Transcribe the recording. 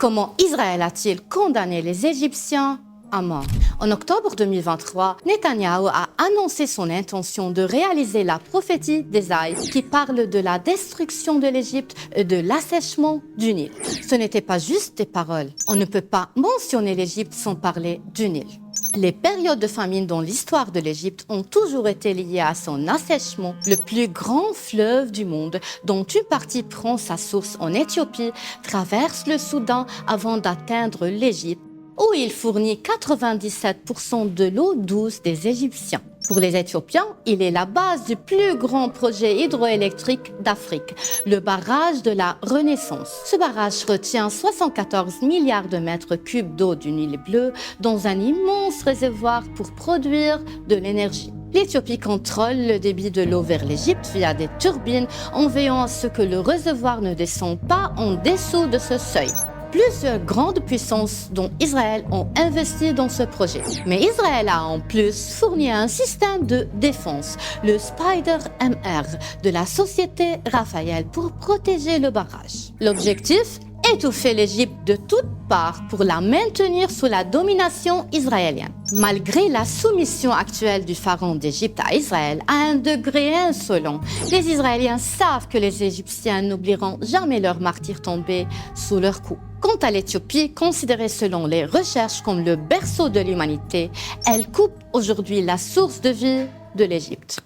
Comment Israël a-t-il condamné les Égyptiens à mort? En octobre 2023, Netanyahou a annoncé son intention de réaliser la prophétie d'Ésaïe qui parle de la destruction de l'Égypte et de l'assèchement du Nil. Ce n'étaient pas juste des paroles. On ne peut pas mentionner l'Égypte sans parler du Nil. Les périodes de famine dans l'histoire de l'Égypte ont toujours été liées à son assèchement, le plus grand fleuve du monde, dont une partie prend sa source en Éthiopie, traverse le Soudan avant d'atteindre l'Égypte, où il fournit 97% de l'eau douce des Égyptiens. Pour les Éthiopiens, il est la base du plus grand projet hydroélectrique d'Afrique, le barrage de la Renaissance. Ce barrage retient 74 milliards de mètres cubes d'eau du Nil bleu dans un immense réservoir pour produire de l'énergie. L'Éthiopie contrôle le débit de l'eau vers l'Égypte via des turbines en veillant à ce que le réservoir ne descende pas en dessous de ce seuil. Plusieurs grandes puissances dont Israël ont investi dans ce projet. Mais Israël a en plus fourni un système de défense, le Spider-MR de la société Rafael pour protéger le barrage. L'objectif? Étouffer l'Égypte de toutes parts pour la maintenir sous la domination israélienne. Malgré la soumission actuelle du pharaon d'Égypte à Israël à un degré insolent, les Israéliens savent que les Égyptiens n'oublieront jamais leurs martyrs tombés sous leur coup. Quant à l'Éthiopie, considérée selon les recherches comme le berceau de l'humanité, elle coupe aujourd'hui la source de vie de l'Égypte.